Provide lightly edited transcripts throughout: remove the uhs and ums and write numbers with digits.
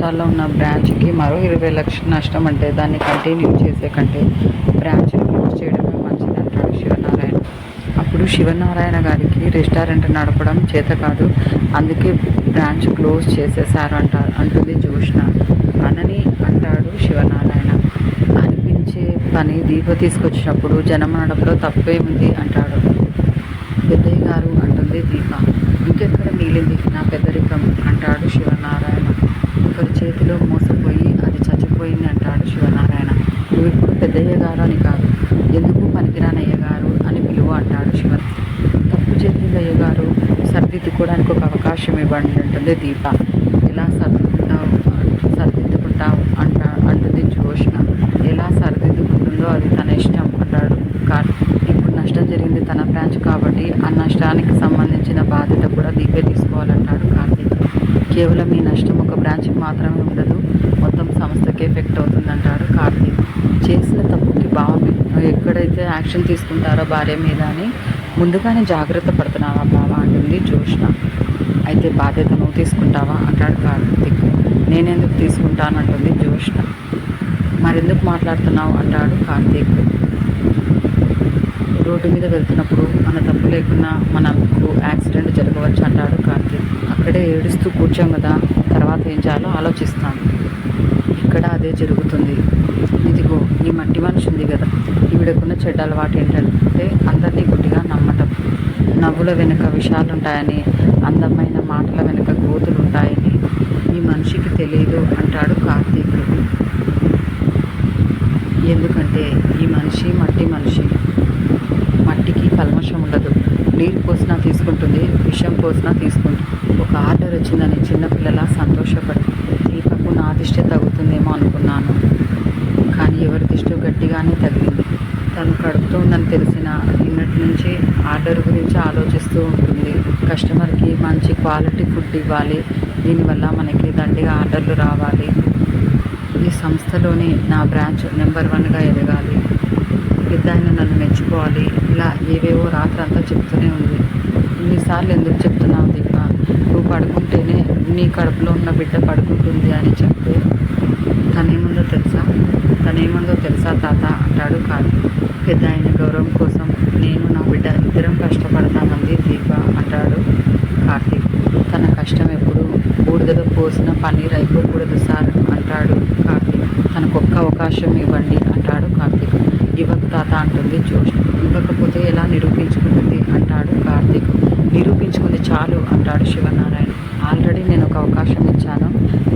నష్టాల్లో ఉన్న బ్రాంచ్కి మరో 20 లక్షల నష్టం అంటే దాన్ని కంటిన్యూ చేసే కంటే బ్రాంచ్ని క్లోజ్ చేయడమే మంచిది అంటాడు శివనారాయణ. అప్పుడు శివనారాయణ గారికి రెస్టారెంట్ నడపడం చేత కాదు, అందుకే బ్రాంచ్ క్లోజ్ చేసేసారు అంటుంది జోష్న. అనని అంటాడు శివనారాయణ. అనిపించే పని దీప తీసుకొచ్చినప్పుడు జనం నడపలో తప్పేముంది అంటాడు. పెద్దయ్య గారు అంటుంది దీప. ఇంకెక్కడ మిగిలింది నా పెద్దరికం అంటాడు శివనారాయణ. ఒకరి చేతిలో మోసపోయి అది చచ్చిపోయింది అంటాడు శివనారాయణ. నువ్వు ఇప్పుడు పెద్దయ్య గారు అని కాదు, ఎందుకు పనికిరాని అయ్యగారు అని పిలువు అంటాడు శివ. తప్పు చేసింది అయ్యగారు, సరిదిద్దుకోవడానికి ఒక అవకాశం ఇవ్వండి అంటుంది దీప. ఎలా సరిదిద్దుకుంటావు అంటుంది జోష్న. ఎలా సరిదిద్దుకుంటుందో అది తన ఇష్టం అంటాడు కార్తీక్. ఇప్పుడు నష్టం జరిగింది తన బ్రాంచ్ కాబట్టి ఆ నష్టానికి సంబంధించిన బాధ్యత కూడా దీపే తీసుకోవాలంటాడు కార్తీక్. కేవలం ఈ నష్టం ఒక బ్రాంచ్కి మాత్రమే ఉండదు, మొత్తం సంస్థకి ఎఫెక్ట్ అవుతుందంటాడు కార్తీక్. చేసిన తప్పుకి బావ ఎక్కడైతే యాక్షన్ తీసుకుంటారో భార్య మీద అని ముందుగానే జాగ్రత్త పడుతున్నావా బావ అంటుంది జోష్న. అయితే బాధ్యత నువ్వు తీసుకుంటావా అంటాడు కార్తీక్. నేనెందుకు తీసుకుంటానంటుంది జోష్న. మరెందుకు మాట్లాడుతున్నావు అంటాడు కార్తీక్. రోడ్డు మీద వెళ్తున్నప్పుడు మన తప్పు లేకున్నా మనకు యాక్సిడెంట్ జరగవచ్చు అంటాడు కార్తీక్. అక్కడే ఏడుస్తూ కూర్చోం కదా, తర్వాత ఏం చేయాలో ఆలోచిస్తాను. ఇక్కడ అదే జరుగుతుంది. ఇదిగో ఈ మట్టి మనిషి ఉంది కదా, ఈవిడకున్న చెడ్డ అలవాటు ఏంటంటే అందరినీ గుడ్డిగా నమ్మటం. నవ్వుల వెనుక విషయాలుంటాయని, అందమైన మాటల వెనుక గోతులు ఉంటాయని ఈ మనిషికి తెలియదు అంటాడు కార్తీక్. ఎందుకంటే ఈ మనిషి మట్టి మనిషి. మట్టికి కల్మషం ఉండదు, నీరు పోసినా తీసుకుంటుంది, విషం పోసినా తీసుకుంటుంది. ఒక ఆర్డర్ వచ్చిందని చిన్నపిల్లల సంతోషపడి దీపకు నా దిష్టి తగ్గుతుందేమో అనుకున్నాను, కానీ ఎవరి దిష్టి గట్టిగానే తగిలింది. తను కడుపుతూ ఉందని తెలిసిన నిన్నటి నుంచి ఆర్డర్ గురించి ఆలోచిస్తూ ఉంటుంది. కస్టమర్కి మంచి క్వాలిటీ ఫుడ్ ఇవ్వాలి, దీనివల్ల మనకి దండిగా ఆర్డర్లు రావాలి, ఈ సంస్థలోనే నా బ్రాంచ్ నెంబర్ 1గా ఎదగాలి, పెద్ద ఆయన నన్ను మెచ్చుకోవాలి, ఇలా ఏవేవో రాత్రంతా చెప్తూనే ఉంది. ఇన్నిసార్లు ఎందుకు చెప్తున్నావు దీప, నువ్వు పడుకుంటేనే నీ కడుపులో ఉన్న బిడ్డ పడుకుంటుంది అని చెప్తే తనేముందో తెలుసా తాత అంటాడు కార్తీక్. పెద్ద ఆయన గౌరవం కోసం నేను నా బిడ్డ ఇద్దరం కష్టపడతామంది దీప అంటాడు కార్తీక్. తన కష్టం ఎప్పుడు బూడిదలో పోసిన పన్నీర్ అయిపోకూడదు సార్ అంటాడు కార్తీక్. తనకొక్క అవకాశం ఇవ్వండి అంటాడు కార్తీక్. ఇవ్వకు తాత అంటుంది జోష్. ఇవ్వకపోతే ఎలా నిరూపించుకుంటుంది అంటాడు కార్తీక్. నిరూపించుకుంది చాలు అంటాడు శివనారాయణ. ఆల్రెడీ నేను ఒక అవకాశం ఇచ్చాను,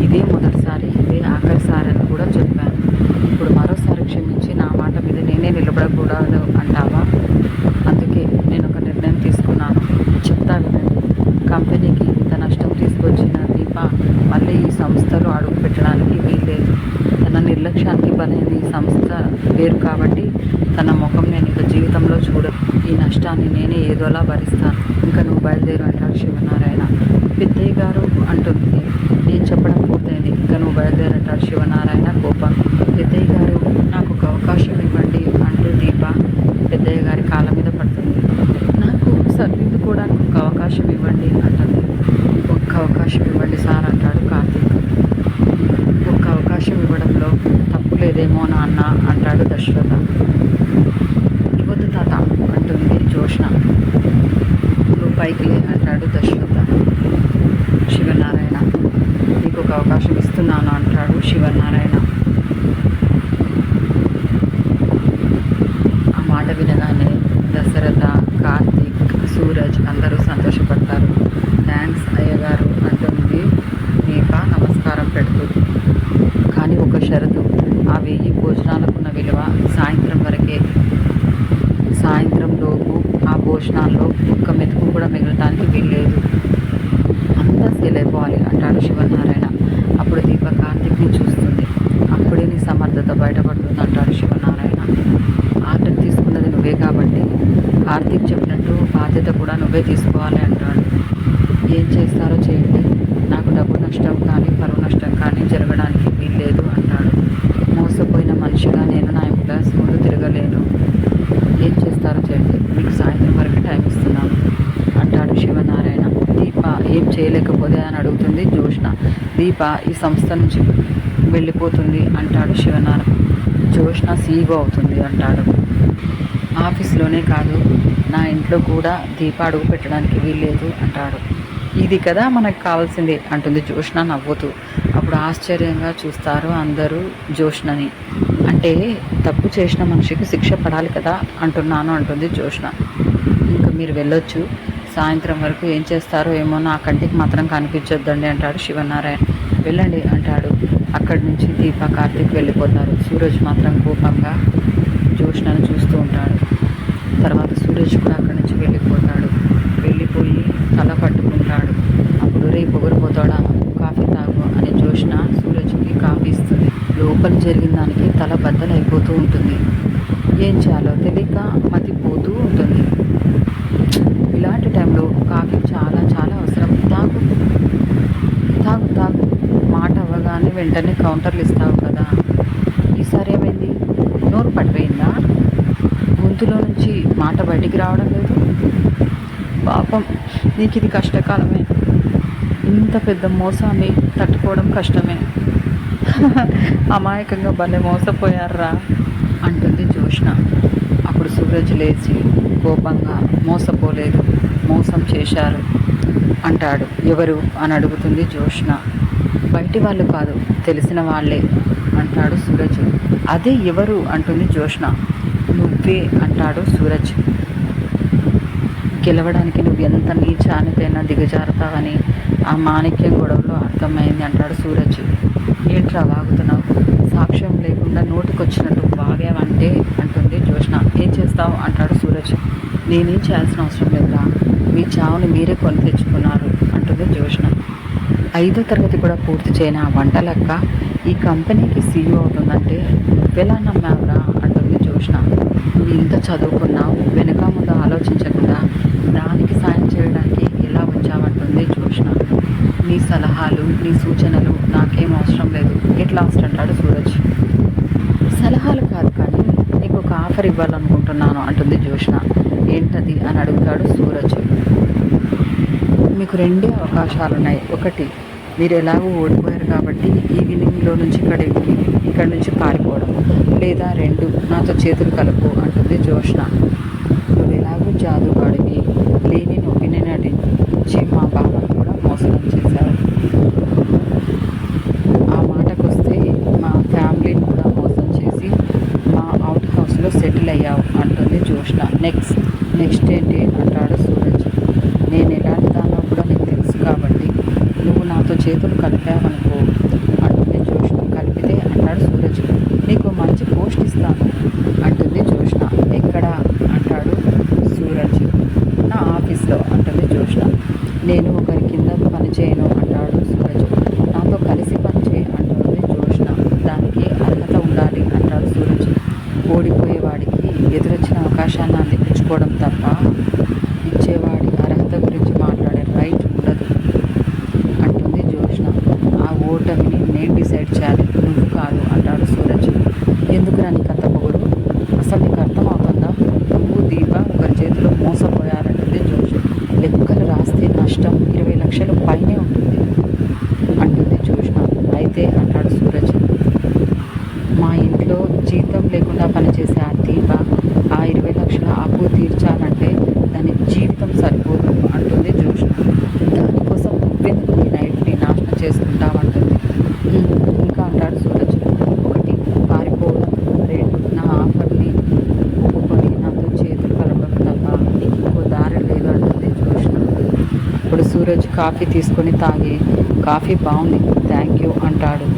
ఇదే మొదటిసారి, ఇదే ఆఖరిసారి అని కూడా చెప్పాను. ఇప్పుడు మరోసారి క్షమించి నా మాట మీద నేనే నిలబడకూడదు అంటావా? అందుకే నేను ఒక నిర్ణయం తీసుకున్నాను, చెప్తా వినండి. కంపెనీకి ఇంత నష్టం తీసుకొచ్చిన దీప మళ్ళీ ఈ సంస్థలో అడుగు పెట్టడానికి వీల్లేదు. తన నిర్లక్ష్యానికి బలైన ఈ సంస్థ వేరు కాబట్టి తన ముఖం నేను ఇక జీవితంలో చూడను. ఈ నష్టాన్ని నేనే ఏదోలా భరిస్తాను. ఇంకా నువ్వు బయలుదేరు అంటాడు శివనారాయణ. పెద్దయ్య గారు అంటుంది. నేను చెప్పడం పూర్తయింది, ఇంకా నువ్వు బయలుదేరు అంటాడు శివనారాయణ కోపం. పెద్దయ్య గారు నాకు ఒక అవకాశం ఇవ్వండి అంటూ దీప పెద్దయ్య గారి కాళ్ళ మీద పడుతుంది. నాకు సరిదిద్దుకోవడానికి ఒక అవకాశం ఇవ్వండి అంటుంది. ఒక్క అవకాశం ఇవ్వండి సార్ అంటాడు కార్తీక్. ఒక్క అవకాశం ఇవ్వడంలో తప్పు లేదేమో నాన్న అంటాడు దశరథ. ఇవ్వద్దు తాత అంటుంది జోష్న. నువ్వు పైకి అంటాడు దశరథ. శివనారాయణ నీకు ఒక అవకాశం ఇస్తున్నాను అంటాడు శివనారాయణ. ఆ మాట వినగానే దశరథ, కార్తీక్, సూరజ్ అందరూ సంతోషపడతారు. థ్యాంక్స్ అయ్యగారు అంటుంది దీప నమస్కారం పెడుతూ. కానీ ఒక షరతు, ఆ 1000 భోజనాలకున్న విలువ సాయంత్రం వరకే. సాయంత్రంలోపు ఆ భోజనాల్లో ఒక్క మెతుకు కూడా మిగలటానికి వీల్లేదు, అంతా సేల్ అయిపోవాలి అంటాడు శివనారాయణ. అప్పుడు దీప కార్తీక్ని చూస్తుంది. అప్పుడే నీ సమర్థత బయటపడుతుంది అంటాడు శివనారాయణ. ఆర్డర్ తీసుకున్నది నువ్వే కాబట్టి కార్తీక్ చెప్పినట్టు బాధ్యత కూడా నువ్వే తీసుకోవాలి అంటాడు. ఏం చేస్తారో చేయండి, నాకు డబ్బు నష్టం కానీ పరువు నష్టం కానీ జరగడానికి వీల్లేదు అంటాడు. మోసపోయిన మనిషిగా నేను నా ఎంప్లాయర్స్ ముందు తిరగలేను. ఏం చేస్తారో చేయండి, మీకు సాయంత్రం వరకు టైం ఇస్తున్నాను అంటాడు శివనారాయణ. దీప ఏం చేయలేకపోతే అని అడుగుతుంది జోష్న. దీప ఈ సంస్థ నుంచి వెళ్ళిపోతుంది అంటాడు శివనారాయణ. జోష్న సీఈఓ అవుతుంది అంటాడు. ఆఫీస్లోనే కాదు, నా ఇంట్లో కూడా దీప అడుగు పెట్టడానికి వీల్లేదు అంటాడు. ఇది కదా మనకు కావాల్సింది అంటుంది జోష్న నవ్వుతూ. అప్పుడు ఆశ్చర్యంగా చూస్తారు అందరూ జోష్నని. అంటే తప్పు చేసిన మనిషికి శిక్ష పడాలి కదా అంటున్నాను అంటుంది జోష్న. ఇంకా మీరు వెళ్ళొచ్చు, సాయంత్రం వరకు ఏం చేస్తారో ఏమో నా కంటికి మాత్రం కనిపించొద్దండి అంటాడు శివనారాయణ. వెళ్ళండి అంటాడు. అక్కడి నుంచి దీప కార్తీక్ వెళ్ళిపోతారు. సూరజ్ మాత్రం కోపంగా జోష్నను చూస్తూ ఉంటాడు. తర్వాత సూరజ్ కూడా అక్కడి నుంచి వెళ్ళిపోతాడు. వెళ్ళిపోయి తల పట్టుకుంటాడు. అప్పుడు రేపు పొగరిపోతాడా, కాఫీ తాగు అని జోష్న సూరజ్కి కాఫీ ఇస్తుంది. లోపల జరిగిన దానికి తల బద్దలైపోతూ ఉంటుంది. ఏం చేయాలో తెలియక మతిపోతూ ఉంటుంది. ఇలాంటి టైంలో కాఫీ చాలా చాలా అవసరం. తాగు తాగు తాగు మాట అవ్వగానే వెంటనే కౌంటర్లు ఇస్తావు కదా. ఈసారి ఏమైంది, నోరు పడిపోయిందా, గొంతులో నుంచి మాట బయటికి రావడం లేదు. పాపం నీకు ఇది కష్టకాలమే, ఇంత పెద్ద మోసాన్ని తట్టుకోవడం కష్టమే. అమాయకంగా భలే మోసపోయారా అంటుంది జోష్న. అప్పుడు సూరజ్ లేచి కోపంగా మోసపోలేదు, మోసం చేశారు అంటాడు. ఎవరు అని అడుగుతుంది జోష్న. బయటి వాళ్ళు కాదు, తెలిసిన వాళ్ళే అంటాడు సూరజ్. అదే ఎవరు అంటుంది జోష్న. నువ్వే అంటాడు సూరజ్. గెలవడానికి నువ్వు ఎంత నీచానికైనా దిగజారుతావని ఆ మాణిక్యం గొడవలో అర్థమైంది అంటాడు సూరజ్. ఏంట్రా వాగుతున్నావు, సాక్ష్యం లేకుండా నోటికొచ్చినట్టు వాగావంటే అంటుంది జోష్న. ఏం చేస్తావు అంటాడు సూరజ్. నేనేం చేయాల్సిన అవసరం లేదా, మీ చావుని మీరే కొని తెచ్చుకున్నారు అంటుంది జోష్న. 5వ తరగతి కూడా పూర్తి చేయని ఆ వంటలక్క ఈ కంపెనీకి సీఈఓ అవుతుందంటే నువ్వెలా నమ్మావురా అంటుంది జోష్న. నువ్వు ఇంత చదువుకున్నావు, వెనుక ముందు ఆలోచించకుండా దానికి సాయం చేయడానికి ఎలా వచ్చావంటుంది జోష్న. నీ సలహాలు, నీ సూచనలు నాకేం అవసరం లేదు, గెట్ లాస్ట్ అంటాడు సూరజ్. సలహాలు కాదు కానీ నీకు ఒక ఆఫర్ ఇవ్వాలనుకుంటున్నాను అంటుంది జోష్న. ఏంటది అని అడుగుతాడు సూరజ్. మీకు 2 అవకాశాలు ఉన్నాయి. ఒకటి, మీరు ఎలాగో ఓడిపోయారు కాబట్టి ఈవినింగ్లో నుంచి ఇక్కడి నుంచి పారిపోవడం. లేదా 2, నాతో చేతులు కలుపు అంటుంది జోష్న. నువ్వు ఎలాగో జాదుగాడివి, లేని నొప్పిని నటించి మా బావను కూడా మోసం చేశావు. ఆ మాటకొస్తే మా ఫ్యామిలీని కూడా మోసం చేసి మా అవుట్ హౌస్లో సెటిల్ అయ్యావు అంటుంది జోష్న. నెక్స్ట్ ఏంటి అంటాడు సూరజ్. నేను ఎలాంటి దానిలో కూడా నీకు తెలుసు కాబట్టి నువ్వు నాతో చేతులు కలిపావనుకో అంటుంది జోష్న. కలిపితే అంటాడు సూరజ్, నీకు మంచి పోస్ట్ ఇస్తాను అంటుంది జోష్న. ఎక్కడ అంటాడు సూరజ్. నా ఆఫీస్లో అంటుంది జోష్న. నేను ఒకరి కింద పని చేయను అంటాడు సూరజ్. నాతో కలిసి పని చేయి అంటుంది జోష్న. దానికి అర్హత ఉండాలి అంటాడు సూరజ్. ఓడిపోయేవాడికి ఎదురొచ్చిన అవకాశాన్ని అందిపుచ్చుకోవడం తప్ప ఇచ్చేవాడి అర్హత గురించి మాట్లాడే రైట్ ఉండదు అంటుంది జోష్న. ఆ ఓటమిని నేను డిసైడ్ చేయాలి, నువ్వు కాదు అంటాడు సూరజ్. ఎందుకురా నీకు అంత పొగడు, అసలు నీకు అర్థమవుతుందా, నువ్వు దీప ఒకరి చేతిలో మోసపోయారంటుంది జోష్న. లెక్కలు రాస్తే నష్టం 20 లక్షలు పైనే ఉంటుంది అంటుంది జోష్న. అయితే అంటాడు సూరజ్, మా ఇంట్లో జీతం లేకుండా పనిచేసే ఆ దీప ఆ 20 లక్షల అప్పు తీర్చాలంటే దాని జీవితం సరిపోదు అంటుంది జోష్న. దానికోసం నువ్వెందుకు నీ లైఫ్ని నాశనం చేసుకుంటావంటుంది. ఇంకా అంటాడు సూరజ్. 1, పారిపోవడం. 2, నా ఆఫర్ని ఒప్పుకొని నాతో చేతులు కలపడం తప్ప నీకు ఇంకో దారి లేదు అంటుంది జోష్న. ఇప్పుడు సూరజ్ కాఫీ తీసుకొని తాగి, కాఫీ బాగుంది, థ్యాంక్ యూ అంటాడు.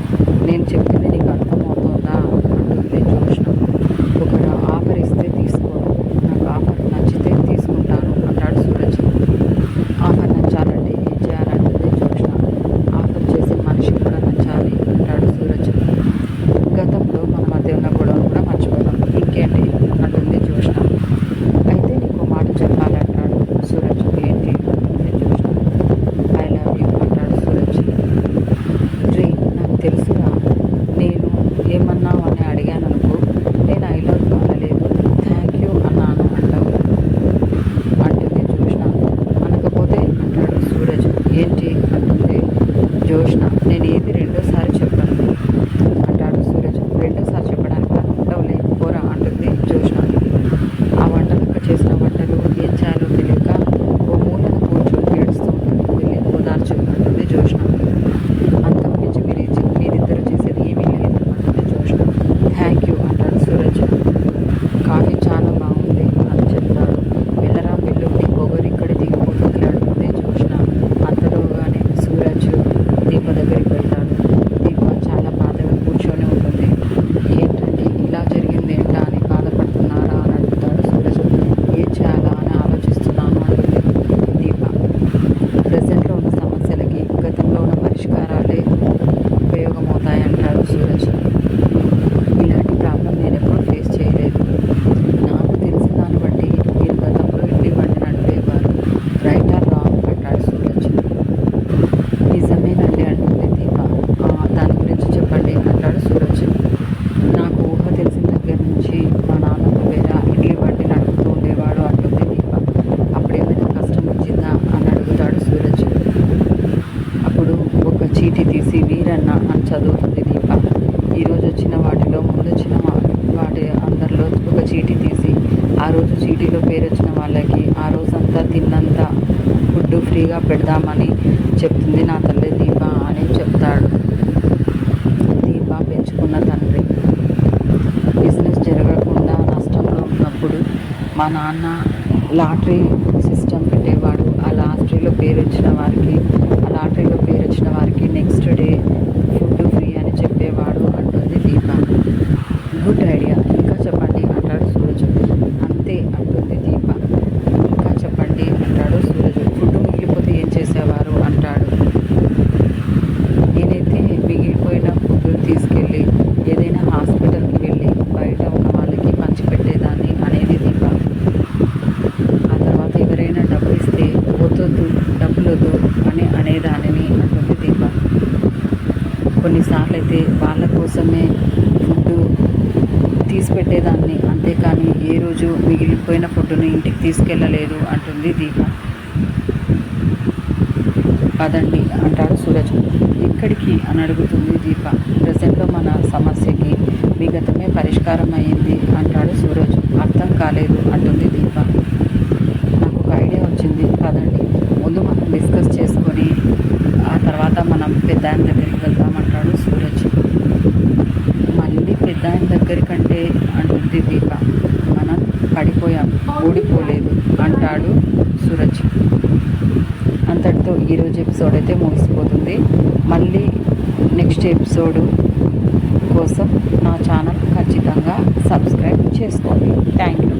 నేను చెప్పింది నీకు అర్థమవుతుందా అంటుంది జోష్న. ఒకరు ఆఫర్ ఇస్తే తీసుకోను, నాకు ఆఫర్ నచ్చితే తీసుకుంటాను అంటాడు సూరజ్. ఆఫర్ నచ్చాలంటే ఏం చేయాలంటుంది జోష్న. ఆఫర్ చేసే మనిషి కూడా నచ్చాలి అంటాడు సూరజ్. గతంలో మన మధ్య ఉన్న గొడవను కూడా మర్చిపోదాం, ఇంకేంటి అంటుంది జోష్న. అయితే నీకు మాట చెప్పాలంటాడు సూరజ్. ఏంటి అంటుంది జోష్న. ఐ లవ్ యూ అంటాడు సూరజ్. రే నాకు తెలుసురా, నేను జోష్న. నేను ఏది రెండోసారి చెప్పను అంటాడు సూరజ్. రెండోసారి చెప్పడానికి ఉండవులే పోరా అంటుంది జోష్న. ఆ వంటలక్క చేసిన వంటలు ఏం చేయాలో తెలియక ఓ మూలన కూర్చొని ఏడుస్తుంటుంది. వెళ్ళి ఓదార్చు అంటుంది జోష్న. అంతకు మించి మీరిద్దరు చేసేది ఏమీ లేదు అంటుంది జోష్న. థ్యాంక్ యూ అంటాడు సూరజ్. కాఫీ చాలా బాగుంది అని చెప్తాడు. వెళ్ళరా వెళ్ళు, నీ పొగరు ఇక్కడే దిగిపోతుంది అంటుంది జోష్న. అంతలోగానే సూరజ్ దీప దగ్గరికి వెళ్తాడు. దీప చాలా బాధగా కూర్చొని ఉంటుంది. ఏంటండి ఇలా జరిగింది ఏంటా అని బాధపడుతున్నారా అని అడుగుతాడు సూరజ్. ఏం చేయాలా అని ఆలోచిస్తున్నాను అంటుంది దీప. ప్రజెంట్లో ఉన్న సమస్యలకి గతంలో ఉన్న పరిష్కారాలే ఉపయోగమవుతాయంటాడు సూరజ్. ఇలాంటి ప్రాబ్లం నేను ఎప్పుడు ఫేస్ చేయలేదు. నాకు తెలిసిన దాన్ని బట్టి మీరు గతంలో ఇడ్లీ బండి నడిపేవారు. రైట్ ఆర్ రాంగ్ అంటాడు సూరజ్. నిజమేనండి అంటుంది దీప. దాని గురించి చెప్పండి అంటాడు సూరజ్. నాకు ఊహ తెలిసిన దగ్గర నుంచి మా నాన్న వేరే ఇడ్లీ బండి నడుపుతూ ఉండేవాడు అంటుంది దీప. అప్పుడేమైనా కష్టం వచ్చిందా అని అడుగుతాడు సూరజ్. అప్పుడు ఒక చీటీ తీసి వీరన్న అని చదువుతుంది దీప. ఈరోజు వచ్చిన వాటిలో ముందొచ్చిన వాటి అందరిలో ఒక చీటీ తీసి ఆ రోజు చీటీలో పేరు వచ్చిన వాళ్ళకి ఆ రోజంతా తిన్నంత ఫుడ్ ఫ్రీగా పెడదామని చెప్తుంది నా తల్లి దీప అని చెప్తాడు. దీప పెంచుకున్న తండ్రి. బిజినెస్ జరగకుండా నష్టంలో ఉన్నప్పుడు మా నాన్న లాటరీ సిస్టమ్ పెట్టేవాడు. ఆ లాటరీలో పేరు వచ్చిన వారికి నెక్స్ట్ డే ఫుడ్ ఫ్రీ అని చెప్పేవాడు అంటుంది దీప. గుడ్ ఐడియా, ఇంకా చెప్పండి అంటాడు సూరజ్. అంతే అంటుంది దీప. ఇంకా చెప్పండి అంటాడు సూరజ్. ఫుడ్ మిగిలిపోతే ఏం చేసేవారు అంటాడు. నేనైతే మిగిలిపోయిన ఫుడ్ తీసుకెళ్ళి ఏదైనా హాస్పిటల్కి వెళ్ళి బయట ఉన్న వాళ్ళకి పంచిపెట్టేదాన్ని అనేది దీప. ఆ తర్వాత ఎవరైనా డబ్బు ఇస్తే డబ్బులు వద్దు అని అనేదానిని అంటుంది దీప. కొన్నిసార్లు అయితే వాళ్ళ కోసమే ఫుడ్ తీసి పెట్టేదాన్ని, అంతేకాని ఏ రోజు మిగిలిపోయిన ఫుడ్ని ఇంటికి తీసుకెళ్ళలేదు అంటుంది దీప. పదండి అంటాడు సూరజ్. ఎక్కడికి అని అడుగుతుంది దీప. ప్రజెంట్లో మన సమస్యకి మీ గతమే పరిష్కారం అయ్యింది అంటాడు సూరజ్. అర్థం కాలేదు అంటుంది దీప. నాకు ఒక ఐడియా వచ్చింది, పదండి ముందు మనం డిస్కస్ చేసుకొని ఆ తర్వాత మనం పెద్ద ఆయన దగ్గరికి వెళ్దామంటాడు సూరజ్. మళ్ళీ పెద్ద ఆయన దగ్గరికంటే అంటుంది దీప. మనం పడిపోయాం, ఊడిపోలేదు అంటాడు సూరజ్. అంతటితో ఈరోజు ఎపిసోడ్ అయితే ముగిసిపోతుంది. మళ్ళీ నెక్స్ట్ ఎపిసోడ్ కోసం నా ఛానల్ ఖచ్చితంగా సబ్స్క్రైబ్ చేసుకోండి. Thank you.